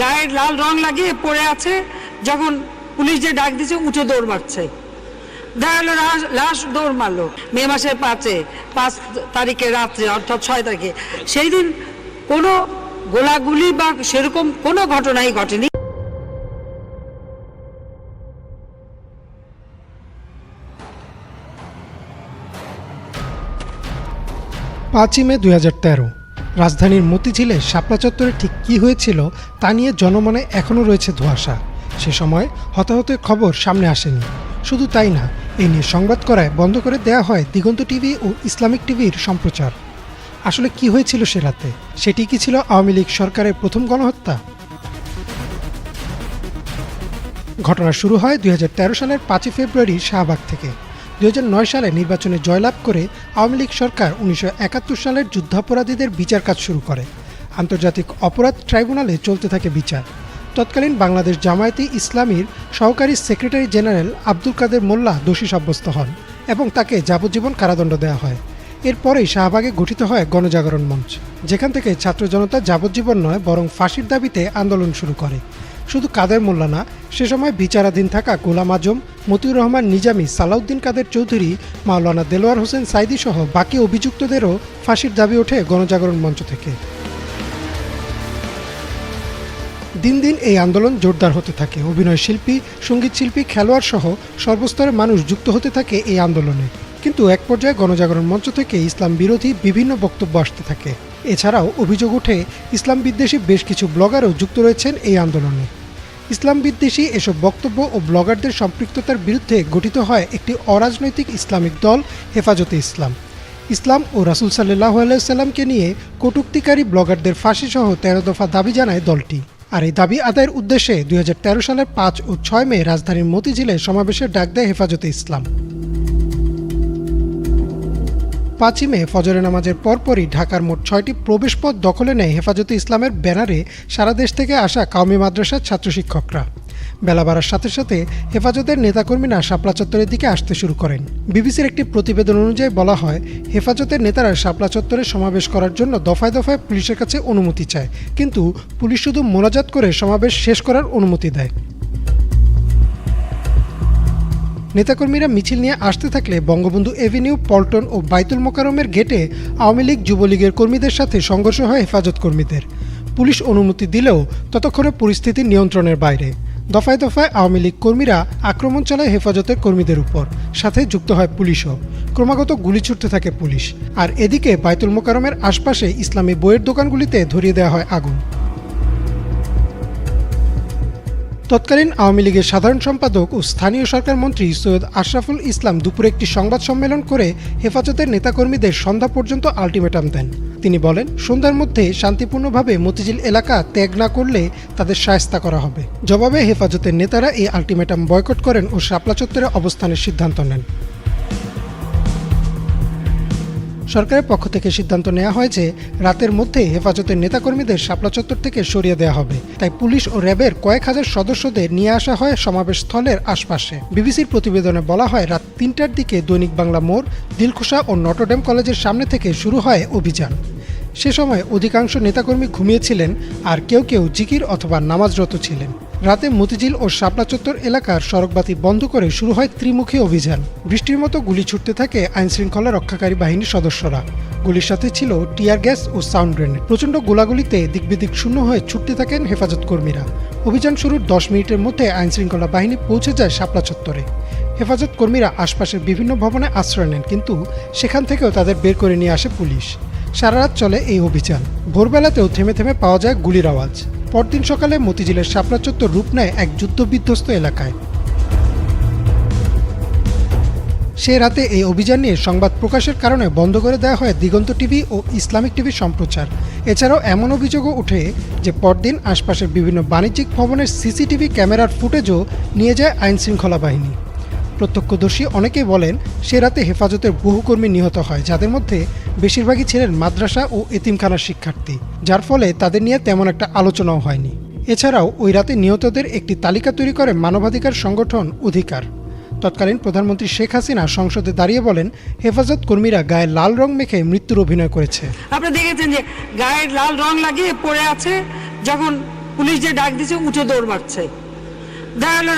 গায়ে লাল রং লাগিয়ে পড়ে আছে, যখন পুলিশ যে ডাক দিচ্ছে উঠে দৌড় মারছে। দেখা গেল লাশ দৌড় মারলো মে মাসের 5 তারিখে রাত্রে, অর্থাৎ 6 তারিখে। সেই দিন কোনো গোলাগুলি বা সেরকম কোনো ঘটনাই ঘটেনি। 5ই মে 2013 রাজধানীর মতিঝিলে শাপলা চত্বরে ঠিক কী হয়েছিল তা নিয়ে জনমনে এখনও রয়েছে ধোঁয়াশা। সে সময় হতাহতের খবর সামনে আসেনি। শুধু তাই না, এই নিয়ে সংবাদ করায় বন্ধ করে দেয়া হয় দিগন্ত টিভি ও ইসলামিক টিভির সম্প্রচার। আসলে কি হয়েছিল সে রাতে? সেটি কি ছিল আওয়ামী লীগ সরকারের প্রথম গণহত্যা? ঘটনা শুরু হয় 2013 সালের 5ই ফেব্রুয়ারি শাহবাগ থেকে। 2009 সালে নির্বাচনে জয়লাভ করে আওয়ামী লীগ সরকার 1971 সালের যুদ্ধাপরাধীদের বিচার কাজ শুরু করে। আন্তর্জাতিক অপরাধ ট্রাইব্যুনালে চলতে থাকে বিচার। তৎকালীন বাংলাদেশ জামায়াতে ইসলামীর সহকারী সেক্রেটারি জেনারেল আব্দুল কাদের মোল্লা দোষী সাব্যস্ত হন এবং তাকে যাবজ্জীবন কারাদণ্ড দেওয়া হয়। এরপরেই শাহবাগে গঠিত হয় গণজাগরণ মঞ্চ, যেখান থেকে ছাত্র জনতা যাবজ্জীবন নয় বরং ফাঁসির দাবিতে আন্দোলন শুরু করে। শুধু কাদের মোল্লা না, সে সময় বিচারাধীন থাকা গোলাম আজম, মতিউর রহমান নিজামী, সালাউদ্দিন কাদের চৌধুরী, মাওলানা দেলোয়ার হোসেন সাইদি সহ বাকি অভিযুক্তদেরও ফাঁসির দাবি ওঠে গণজাগরণ মঞ্চ থেকে। দিন দিন এই আন্দোলন জোরদার হতে থাকে। অভিনয় শিল্পী, সঙ্গীত শিল্পী, খেলোয়াড় সহ সর্বস্তরের মানুষ যুক্ত হতে থাকে এই আন্দোলনে। কিন্তু এক পর্যায়ে গণজাগরণ মঞ্চ থেকে ইসলাম বিরোধী বিভিন্ন বক্তব্য আসতে থাকে। এছাড়াও অভিযোগ ওঠে ইসলাম বিদ্বেষী বেশ কিছু ব্লগারও যুক্ত রয়েছেন এই আন্দোলনে। ইসলাম বিদ্বেষী এসব বক্তব্য ও ব্লগারদের সম্পৃক্ততার বিরুদ্ধে গঠিত হয় একটি অরাজনৈতিক ইসলামিক দল হেফাজতে ইসলাম। ইসলাম ও রাসূল সাল্লাল্লাহু আলাইহি ওয়াসাল্লামকে নিয়ে কটূক্তিকারী ব্লগারদের ফাঁসিসহ 13 দফা দাবি জানায় দলটি। আর এই দাবি আদায়ের উদ্দেশ্যে 2013 সালের 5 ও 6 মে রাজধানীর মতিঝিলে সমাবেশের ডাক দেয় হেফাজতে ইসলাম। 5ই মে ফজরের নামাজের পরপরই ঢাকার মোট 6টি প্রবেশপথ দখলে নেয় হেফাজতে ইসলামের ব্যানারে সারা দেশ থেকে আসা কওমি মাদ্রাসার ছাত্র শিক্ষকরা। বেলা বাড়ার সাথে সাথে হেফাজতের নেতাকর্মীরা শাপলা চত্বরের দিকে আসতে শুরু করেন। বিবিসির একটি প্রতিবেদন অনুযায়ী বলা হয়, হেফাজতের নেতারা শাপলা চত্বরে সমাবেশ করার জন্য দফায় দফায় পুলিশের কাছে অনুমতি চায়, কিন্তু পুলিশ শুধু মোনাজাত করে সমাবেশ শেষ করার অনুমতি দেয়। নেতাকর্মীরা মিছিল নিয়ে আসতে থাকলে বঙ্গবন্ধু এভিনিউ, পল্টন ও বাইতুল মোকাররমের গেটে আওয়ামী লীগ, যুবলীগের কর্মীদের সাথে সংঘর্ষ হয় হেফাজত কর্মীদের। পুলিশ অনুমতি দিলেও ততক্ষণে পরিস্থিতি নিয়ন্ত্রণের বাইরে। দফায় দফায় আওয়ামী লীগ কর্মীরা আক্রমণ চালায় হেফাজতের কর্মীদের উপর, সাথে যুক্ত হয় পুলিশও। ক্রমাগত গুলি ছুটতে থাকে পুলিশ। আর এদিকে বাইতুল মোকাররমের আশপাশে ইসলামী বইয়ের দোকানগুলিতে ধরিয়ে দেওয়া হয় আগুন। তৎকালীন আওয়ামী লীগের সাধারণ সম্পাদক ও স্থানীয় সরকার মন্ত্রী সৈয়দ আশরাফুল ইসলাম দুপুরে একটি সংবাদ সম্মেলন করে হেফাজতের নেতাকর্মীদের সন্ধ্যা পর্যন্ত আলটিমেটাম দেন। তিনি বলেন, সন্ধ্যার মধ্যে শান্তিপূর্ণভাবে মতিঝিল এলাকা ত্যাগ না করলে তাদের শায়েস্তা করা হবে। জবাবে হেফাজতের নেতারা এই আলটিমেটাম বয়কট করেন ও শাপলা চত্বরে অবস্থানের সিদ্ধান্ত নেন। সরকারের পক্ষ থেকে সিদ্ধান্ত নেওয়া হয় যে রাতের মধ্যে হেফাজতের নেতাকর্মীদের শাপলা চত্বর থেকে সরিয়ে দেওয়া হবে। তাই পুলিশ ও র্যাবের কয়েক হাজার সদস্যদের নিয়ে আসা হয় সমাবেশ স্থলের আশপাশে। বিবিসির প্রতিবেদনে বলা হয়, রাত 3টার দিকে দৈনিক বাংলা মোড়, দিলখুশা ও নটরডেম কলেজের সামনে থেকে শুরু হয় অভিযান। সে সময় অধিকাংশ নেতাকর্মী ঘুমিয়েছিলেন, আর কেউ কেউ জিকির অথবা নামাজরত ছিলেন। রাতে মতিঝিল ও শাপলা চত্বর এলাকার সড়কবাতি বন্ধ করে শুরু হয় ত্রিমুখী অভিযান। বৃষ্টির মতো গুলি ছুটতে থাকে আইনশৃঙ্খলা রক্ষাকারী বাহিনীর সদস্যরা। গুলির সাথে ছিল টিয়ার গ্যাস ও সাউন্ড গ্রেনেড। প্রচণ্ড গোলাগুলিতে দিকবিদিক শূন্য হয়ে ছুটতে থাকেন হেফাজত কর্মীরা। অভিযান শুরুর 10 মিনিটের মধ্যে আইনশৃঙ্খলা বাহিনী পৌঁছে যায় শাপলা চত্বরে। হেফাজত কর্মীরা আশপাশের বিভিন্ন ভবনে আশ্রয় নেন, কিন্তু সেখান থেকেও তাদের বের করে নিয়ে আসে পুলিশ। সারা রাত চলে এই অভিযান। ভোরবেলাতেও থেমে থেমে পাওয়া যায় গুলির আওয়াজ। পরদিন সকালে মতিঝিলের শাপলা চত্বর রূপ নেয় এক যুদ্ধবিধ্বস্ত এলাকায়। সে রাতে এই অভিযান নিয়ে সংবাদ প্রকাশের কারণে বন্ধ করে দেওয়া হয় দিগন্ত টিভি ও ইসলামিক টিভির সম্প্রচার। এছাড়াও এমন অভিযোগও ওঠে যে পরদিন আশপাশের বিভিন্ন বাণিজ্যিক ভবনের সিসিটিভি ক্যামেরার ফুটেজও নিয়ে যায় আইনশৃঙ্খলা বাহিনী। প্রত্যক্ষদর্শী অনেকেই বলেন, সে রাতে হেফাজতের বহু কর্মী নিহত হয়, যাদের মধ্যে বেশিরভাগই ছিলেন মাদ্রাসা ও এতিমখানার শিক্ষার্থী, যার ফলে তাদের নিয়ে তেমন একটা আলোচনাও হয়নি। এছাড়াও ওই রাতে নিহতদের একটি তালিকা তৈরি করে মানবাধিকার সংগঠন অধিকার। তৎকালীন প্রধানমন্ত্রী শেখ হাসিনা সংসদে দাঁড়িয়ে বলেন, হেফাজত কর্মীরা গায়ে লাল রং মেখে মৃত্যুর অভিনয় করেছে। আপনি দেখেছেন যে গায়ে লাল রং লাগিয়ে পড়ে আছে, যখন পুলিশ যে ডাক দিচ্ছে উঠে দৌড় মারছে, দেখা গেল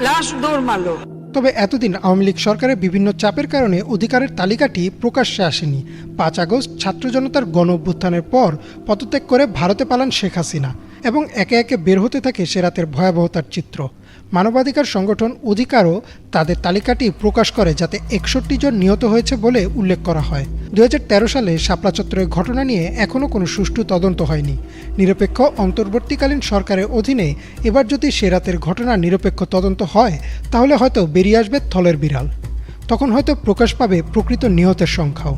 লাশ দৌড় মারলো। তবে এতদিন আওয়ামী লীগ সরকারের বিভিন্ন চাপের কারণে অধিকারের তালিকাটি প্রকাশ্যে আসেনি। ৫ আগস্ট ছাত্র জনতার গণ অভ্যুত্থানের পর পদত্যাগ করে ভারতে পালান শেখ হাসিনা এবং একে একে বের হতে থাকে সে রাতের ভয়াবহতার চিত্র। মানবাধিকার সংগঠন অধিকারও তাদের তালিকাটি প্রকাশ করে, যাতে ৬১ জন নিহত হয়েছে বলে উল্লেখ করা হয়। ২০১৩ সালে শাপলা চত্বরের ঘটনা নিয়ে এখনও কোনো সুষ্ঠু তদন্ত হয়নি। নিরপেক্ষ অন্তর্বর্তীকালীন সরকারের অধীনে এবার যদি সে রাতের ঘটনার নিরপেক্ষ তদন্ত হয়, তাহলে হয়তো বেরিয়ে আসবে থলের বিড়াল। তখন হয়তো প্রকাশ পাবে প্রকৃত নিহতের সংখ্যাও।